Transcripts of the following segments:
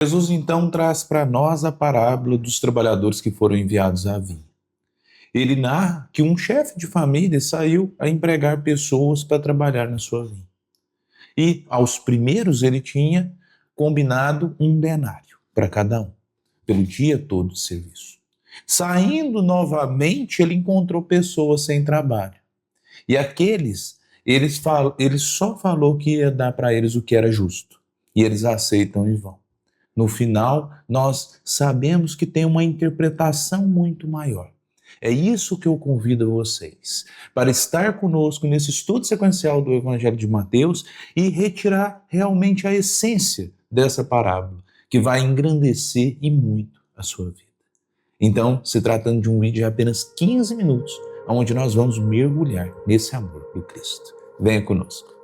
Jesus então traz para nós a parábola dos trabalhadores que foram enviados à vinha. Ele narra que um chefe de família saiu a empregar pessoas para trabalhar na sua vinha. E aos primeiros ele tinha combinado um denário para cada um, pelo dia todo de serviço. Saindo novamente, ele encontrou pessoas sem trabalho. E aqueles, ele só falou que ia dar para eles o que era justo. E eles aceitam e vão. No final, nós sabemos que tem uma interpretação muito maior. É isso que eu convido vocês, para estar conosco nesse estudo sequencial do Evangelho de Mateus e retirar realmente a essência dessa parábola, que vai engrandecer e muito a sua vida. Então, se tratando de um vídeo de apenas 15 minutos, onde nós vamos mergulhar nesse amor do Cristo. Venha conosco.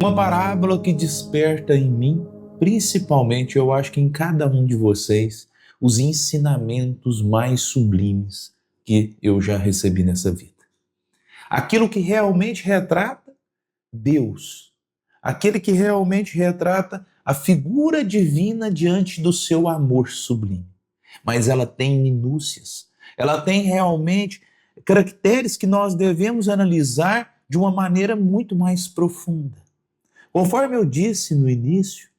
Uma parábola que desperta em mim, principalmente, eu acho que em cada um de vocês, os ensinamentos mais sublimes que eu já recebi nessa vida. Aquilo que realmente retrata Deus. Aquele que realmente retrata a figura divina diante do seu amor sublime. Mas ela tem minúcias. Ela tem realmente caracteres que nós devemos analisar de uma maneira muito mais profunda. Conforme eu disse no início,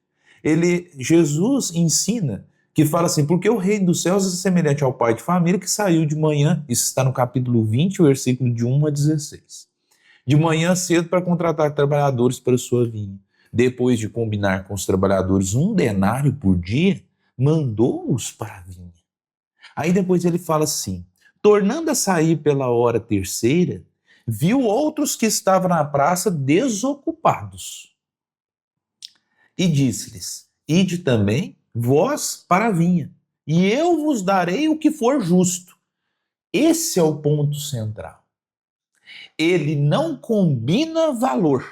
Jesus ensina que fala assim, porque o reino dos céus é semelhante ao pai de família que saiu de manhã, isso está no capítulo 20, versículo de 1 a 16. De manhã cedo para contratar trabalhadores para sua vinha. Depois de combinar com os trabalhadores um denário por dia, mandou-os para a vinha. Aí depois ele fala assim, tornando a sair pela hora terceira, viu outros que estavam na praça desocupados. E disse-lhes, ide também vós para a vinha, e eu vos darei o que for justo. Esse é o ponto central. Ele não combina valor.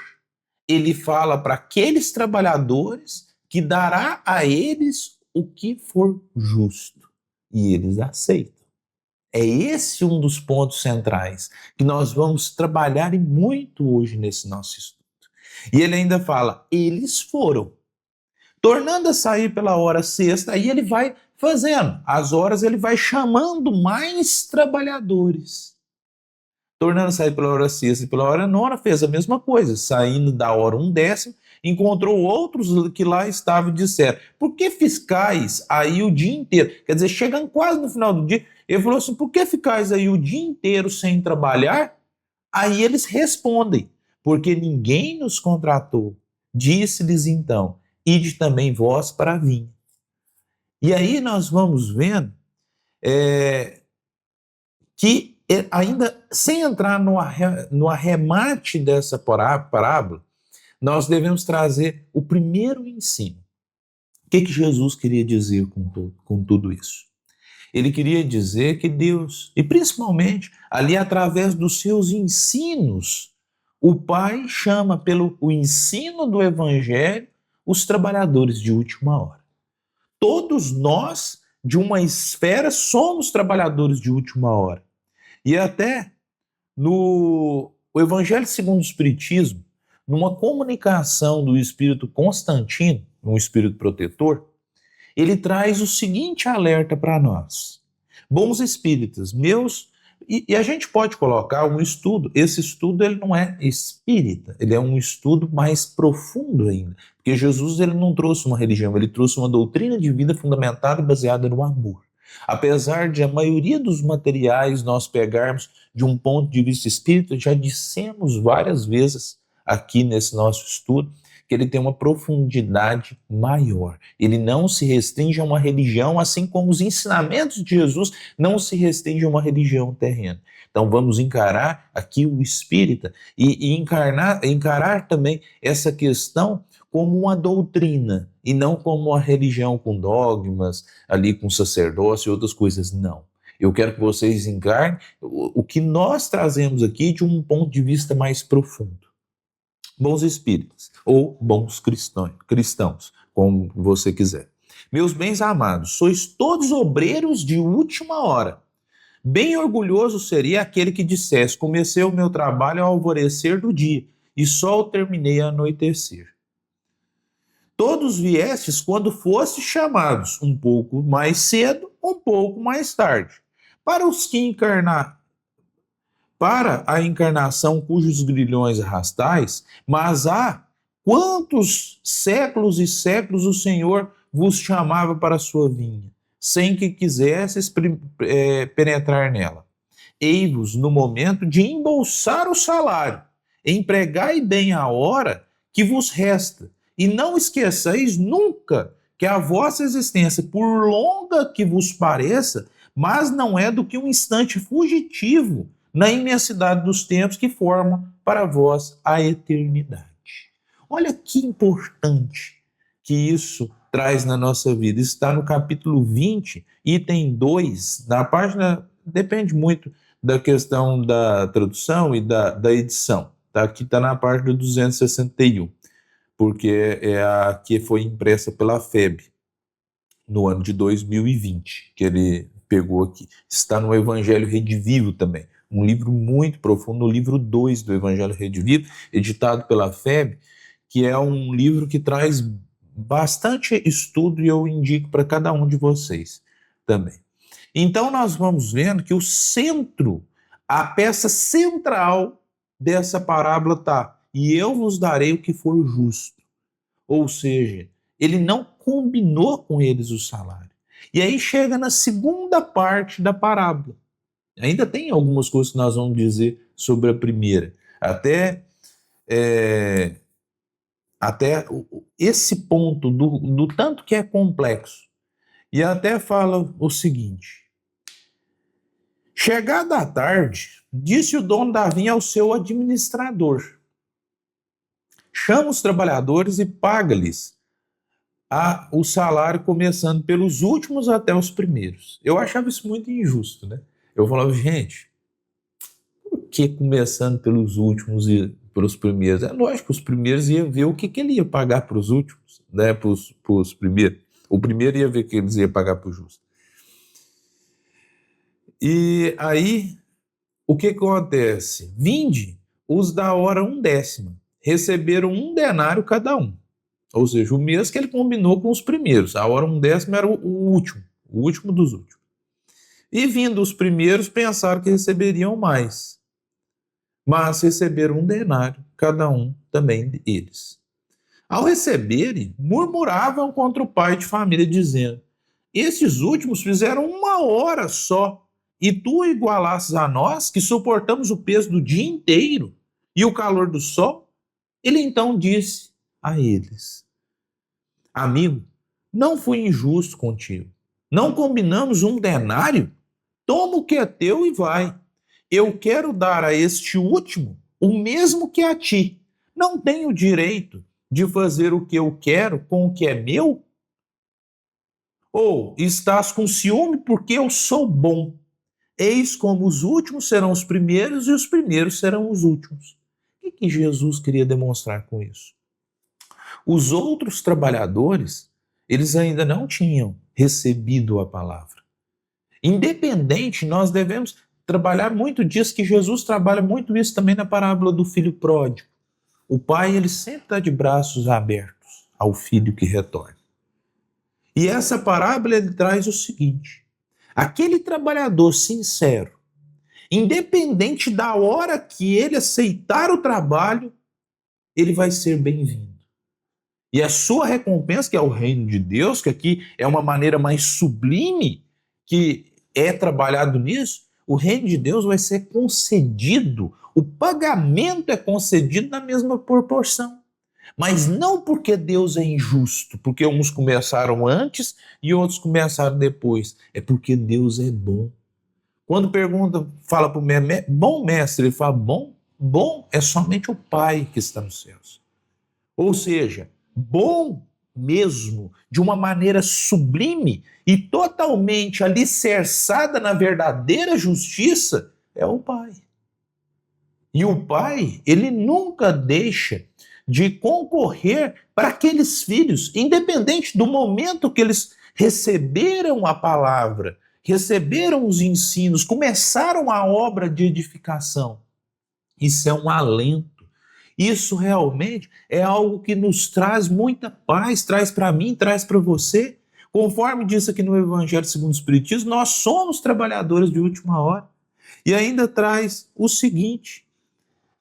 Ele fala para aqueles trabalhadores que dará a eles o que for justo. E eles aceitam. É esse um dos pontos centrais que nós vamos trabalhar muito hoje nesse nosso estudo. E ele ainda fala, eles foram. Tornando a sair pela hora sexta, aí ele vai fazendo. As horas ele vai chamando mais trabalhadores. Tornando a sair pela hora sexta e pela hora nona, fez a mesma coisa. Saindo da hora 1/10, encontrou outros que lá estavam e disseram, por que fiscais aí o dia inteiro? Quer dizer, chegando quase no final do dia, ele falou assim, por que ficais aí o dia inteiro sem trabalhar? Aí eles respondem, porque ninguém nos contratou. Disse-lhes então, ide também vós para a vinha. E aí nós vamos vendo que ainda sem entrar no arremate dessa parábola, nós devemos trazer o primeiro ensino. O que Jesus queria dizer com tudo isso? Ele queria dizer que Deus, e principalmente ali através dos seus ensinos, o Pai chama pelo o ensino do Evangelho os trabalhadores de última hora. Todos nós, de uma esfera, somos trabalhadores de última hora. E até no Evangelho segundo o Espiritismo, numa comunicação do Espírito Constantino, um espírito protetor, ele traz o seguinte alerta para nós. Bons espíritas, meus... E a gente pode colocar um estudo, esse estudo ele não é espírita, ele é um estudo mais profundo ainda, porque Jesus ele não trouxe uma religião, ele trouxe uma doutrina de vida fundamentada e baseada no amor. Apesar de a maioria dos materiais nós pegarmos de um ponto de vista espírita, já dissemos várias vezes aqui nesse nosso estudo, que ele tem uma profundidade maior. Ele não se restringe a uma religião, assim como os ensinamentos de Jesus não se restringem a uma religião terrena. Então vamos encarar aqui o espírita e encarar também essa questão como uma doutrina e não como uma religião com dogmas, ali com sacerdócio e outras coisas. Não. Eu quero que vocês encarnem o que nós trazemos aqui de um ponto de vista mais profundo. Bons espíritos ou bons cristãos, como você quiser. Meus bens amados, sois todos obreiros de última hora. Bem orgulhoso seria aquele que dissesse, comecei o meu trabalho ao alvorecer do dia e só o terminei ao anoitecer. todos viestes quando fostes chamados, um pouco mais cedo, um pouco mais tarde. Para os que para a encarnação cujos grilhões arrastais, mas há quantos séculos e séculos o Senhor vos chamava para a sua vinha, sem que quisesses penetrar nela. Ei-vos no momento de embolsar o salário, empregai bem a hora que vos resta, e não esqueçais nunca que a vossa existência, por longa que vos pareça, mas não é do que um instante fugitivo na imensidade dos tempos que formam para vós a eternidade. Olha que importante que isso traz na nossa vida. Isso está no capítulo 20, item 2, na página, depende muito da questão da tradução e da edição. Tá? Aqui está na página 261, porque é a que foi impressa pela FEB no ano de 2020, que ele pegou aqui. Está no Evangelho Redivivo também, um livro muito profundo, no livro 2 do Evangelho Redivivo, editado pela FEB, que é um livro que traz bastante estudo e eu indico para cada um de vocês também. Então nós vamos vendo que o centro, a peça central dessa parábola está: e eu vos darei o que for justo. Ou seja, ele não combinou com eles o salário. E aí chega na segunda parte da parábola. Ainda tem algumas coisas que nós vamos dizer sobre a primeira. Até esse ponto do tanto que é complexo. E até fala o seguinte: chegada a tarde, disse o dono da vinha ao seu administrador: chama os trabalhadores e paga-lhes o salário, começando pelos últimos até os primeiros. Eu achava isso muito injusto, né? Eu falava, gente, por que começando pelos últimos e pelos primeiros? É lógico que os primeiros iam ver o que ele ia pagar para os últimos, né? Para os primeiros. O primeiro ia ver o que eles iam pagar para o justo. E aí, o que acontece? Vinde os da hora 1/10, receberam 1 denário cada um. Ou seja, o mês que ele combinou com os primeiros. A hora 1/10 era o último dos últimos. E vindo os primeiros, pensaram que receberiam mais. Mas receberam 1 denário, cada um também deles. Ao receberem, murmuravam contra o pai de família, dizendo: esses últimos fizeram 1 hora só, e tu igualasses a nós, que suportamos o peso do dia inteiro e o calor do sol? Ele então disse a eles: amigo, não fui injusto contigo. Não combinamos 1 denário? Toma o que é teu e vai. Eu quero dar a este último o mesmo que a ti. Não tenho direito de fazer o que eu quero com o que é meu? Ou estás com ciúme porque eu sou bom? Eis como os últimos serão os primeiros e os primeiros serão os últimos. O que Jesus queria demonstrar com isso? Os outros trabalhadores, eles ainda não tinham recebido a palavra. Independente, nós devemos trabalhar muito disso, que Jesus trabalha muito isso também na parábola do filho pródigo. O pai, ele sempre está de braços abertos ao filho que retorna. E essa parábola, ele traz o seguinte: aquele trabalhador sincero, independente da hora que ele aceitar o trabalho, ele vai ser bem-vindo. E a sua recompensa, que é o reino de Deus, que aqui é uma maneira mais sublime que é trabalhado nisso, o reino de Deus vai ser concedido, o pagamento é concedido na mesma proporção. Mas não porque Deus é injusto, porque uns começaram antes e outros começaram depois. É porque Deus é bom. Quando pergunta, fala para o mestre, bom mestre, ele fala, bom é somente o Pai que está nos céus. Ou seja, bom mesmo, de uma maneira sublime e totalmente alicerçada na verdadeira justiça, é o Pai. E o Pai, ele nunca deixa de concorrer para aqueles filhos, independente do momento que eles receberam a palavra, receberam os ensinos, começaram a obra de edificação. Isso é um alento. Isso realmente é algo que nos traz muita paz, traz para mim, traz para você. Conforme diz aqui no Evangelho segundo o Espiritismo, nós somos trabalhadores de última hora. E ainda traz o seguinte,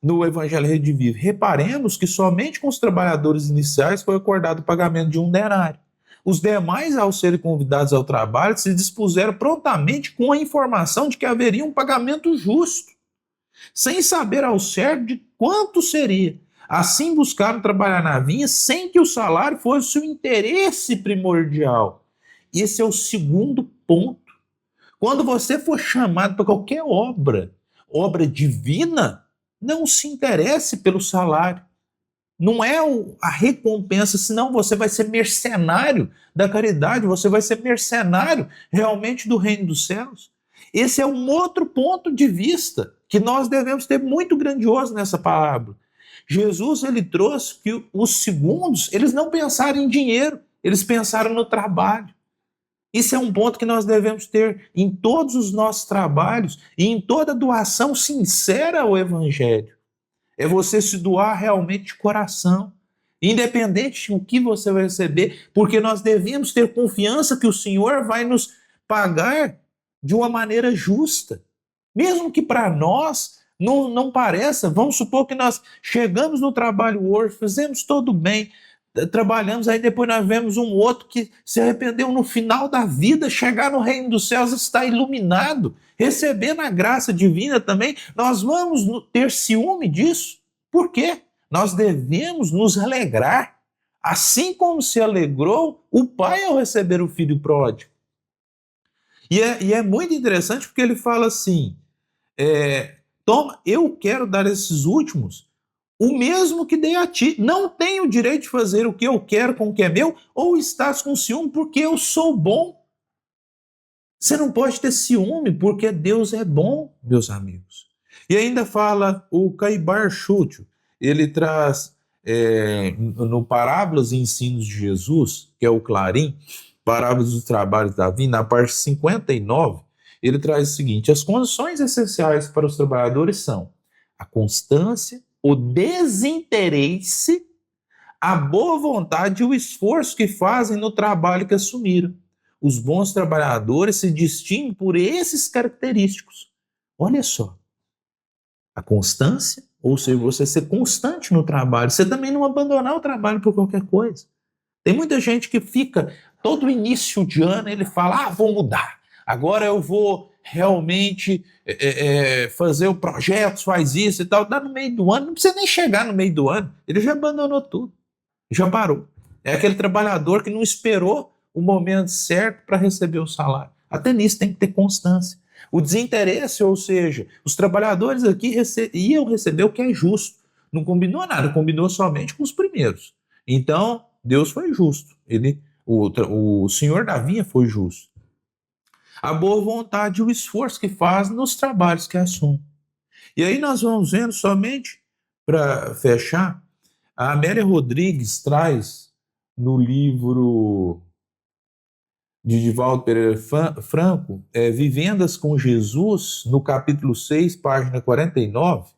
no Evangelho Redivivo: reparemos que somente com os trabalhadores iniciais foi acordado o pagamento de 1 denário. Os demais, ao serem convidados ao trabalho, se dispuseram prontamente com a informação de que haveria um pagamento justo, sem saber ao certo de quanto seria. Assim buscaram trabalhar na vinha sem que o salário fosse o interesse primordial. Esse é o segundo ponto. Quando você for chamado para qualquer obra, obra divina, não se interesse pelo salário. Não é a recompensa, senão você vai ser mercenário da caridade, você vai ser mercenário realmente do reino dos céus. Esse é um outro ponto de vista que nós devemos ter muito grandioso nessa parábola. Jesus, ele trouxe que os segundos, eles não pensaram em dinheiro, eles pensaram no trabalho. Isso é um ponto que nós devemos ter em todos os nossos trabalhos e em toda doação sincera ao Evangelho. É você se doar realmente de coração, independente do que você vai receber, porque nós devemos ter confiança que o Senhor vai nos pagar de uma maneira justa. Mesmo que para nós não pareça, vamos supor que nós chegamos no trabalho hoje, fizemos todo bem, trabalhamos, aí depois nós vemos um outro que se arrependeu no final da vida, chegar no reino dos céus, está iluminado, recebendo a graça divina também. Nós vamos ter ciúme disso. Por quê? Nós devemos nos alegrar, assim como se alegrou o pai ao receber o filho pródigo. E é muito interessante porque ele fala assim, toma, eu quero dar a esses últimos o mesmo que dei a ti. Não tenho o direito de fazer o que eu quero com o que é meu, ou estás com ciúme porque eu sou bom. Você não pode ter ciúme porque Deus é bom, meus amigos. E ainda fala o Caibar Chútil, ele traz no Parábolas e Ensinos de Jesus, que é o Clarim, Parábolas dos Trabalhos da Vinha, na parte 59, ele traz o seguinte: as condições essenciais para os trabalhadores são a constância, o desinteresse, a boa vontade e o esforço que fazem no trabalho que assumiram. Os bons trabalhadores se distinguem por esses característicos. Olha só, a constância, ou seja, você ser constante no trabalho, você também não abandonar o trabalho por qualquer coisa. Tem muita gente que fica, todo início de ano, ele fala, vou mudar, agora eu vou realmente fazer o projeto, faz isso e tal, dá no meio do ano, não precisa nem chegar no meio do ano, ele já abandonou tudo, já parou. É aquele trabalhador que não esperou o momento certo para receber o salário. Até nisso tem que ter constância. O desinteresse, ou seja, os trabalhadores aqui iam receber o que é justo. Não combinou nada, combinou somente com os primeiros. Então, Deus foi justo. O Senhor da vinha foi justo. A boa vontade e o esforço que faz nos trabalhos que assume. E aí nós vamos vendo, somente para fechar, a Amélia Rodrigues traz no livro de Divaldo Pereira Franco, Vivendas com Jesus, no capítulo 6, página 49,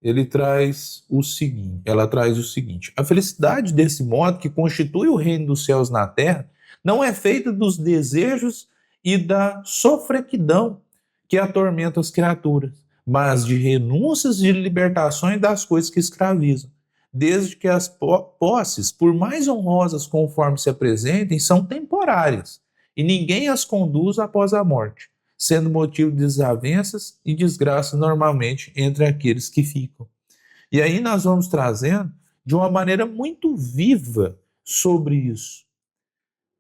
ela traz o seguinte: a felicidade desse modo que constitui o reino dos céus na terra não é feita dos desejos e da sofrequidão que atormentam as criaturas, mas de renúncias e libertações das coisas que escravizam, desde que as posses, por mais honrosas conforme se apresentem, são temporárias, e ninguém as conduz após a morte, sendo motivo de desavenças e desgraças normalmente entre aqueles que ficam. E aí nós vamos trazendo de uma maneira muito viva sobre isso.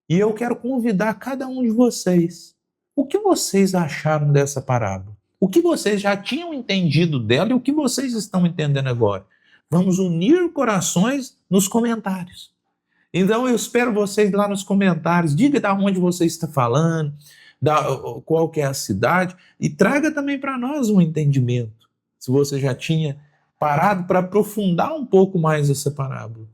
E eu quero convidar cada um de vocês. O que vocês acharam dessa parábola? O que vocês já tinham entendido dela e o que vocês estão entendendo agora? Vamos unir corações nos comentários. Então eu espero vocês lá nos comentários. Diga de onde você está falando, qual que é a cidade, e traga também para nós um entendimento. Se você já tinha parado para aprofundar um pouco mais essa parábola.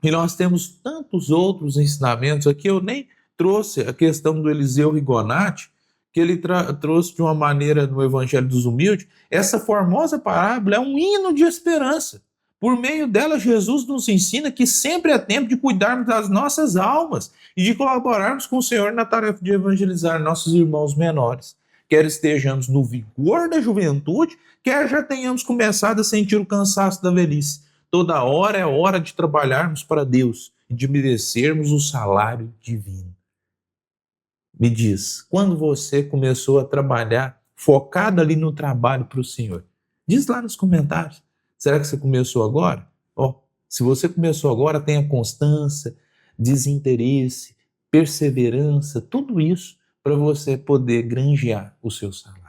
E nós temos tantos outros ensinamentos aqui. Eu nem trouxe a questão do Eliseu Rigonati, que ele trouxe de uma maneira no Evangelho dos Humildes. Essa formosa parábola é um hino de esperança. Por meio dela, Jesus nos ensina que sempre é tempo de cuidarmos das nossas almas e de colaborarmos com o Senhor na tarefa de evangelizar nossos irmãos menores. Quer estejamos no vigor da juventude, quer já tenhamos começado a sentir o cansaço da velhice. Toda hora é hora de trabalharmos para Deus e de merecermos o salário divino. Me diz, quando você começou a trabalhar, focado ali no trabalho para o Senhor? Diz lá nos comentários. Será que você começou agora? Se você começou agora, tenha constância, desinteresse, perseverança, tudo isso para você poder granjear o seu salário.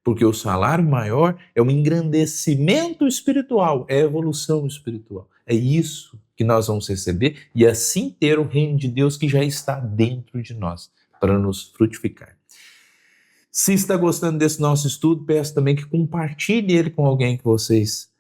Porque o salário maior é o engrandecimento espiritual, é a evolução espiritual. É isso que nós vamos receber e assim ter o reino de Deus que já está dentro de nós, para nos frutificar. Se está gostando desse nosso estudo, peço também que compartilhe ele com alguém que vocês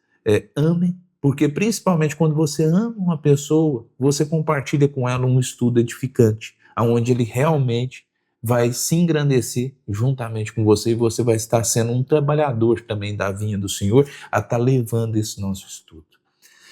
amem, porque principalmente quando você ama uma pessoa, você compartilha com ela um estudo edificante, onde ele realmente vai se engrandecer juntamente com você e você vai estar sendo um trabalhador também da vinha do Senhor a estar levando esse nosso estudo.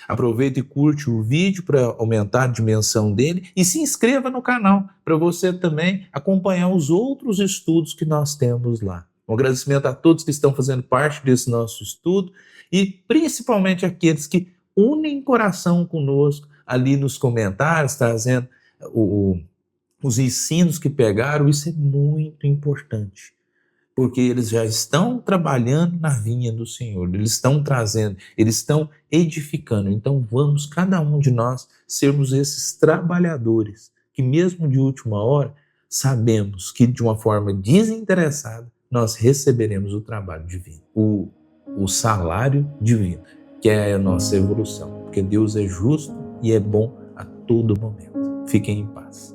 Aproveita e curte o vídeo para aumentar a dimensão dele e se inscreva no canal para você também acompanhar os outros estudos que nós temos lá. Um agradecimento a todos que estão fazendo parte desse nosso estudo e principalmente aqueles que unem coração conosco ali nos comentários, trazendo os ensinos que pegaram. Isso é muito importante, porque eles já estão trabalhando na vinha do Senhor, eles estão trazendo, eles estão edificando. Então vamos, cada um de nós, sermos esses trabalhadores, que mesmo de última hora, sabemos que de uma forma desinteressada, nós receberemos o trabalho divino, o salário divino, que é a nossa evolução, porque Deus é justo e é bom a todo momento. Fiquem em paz.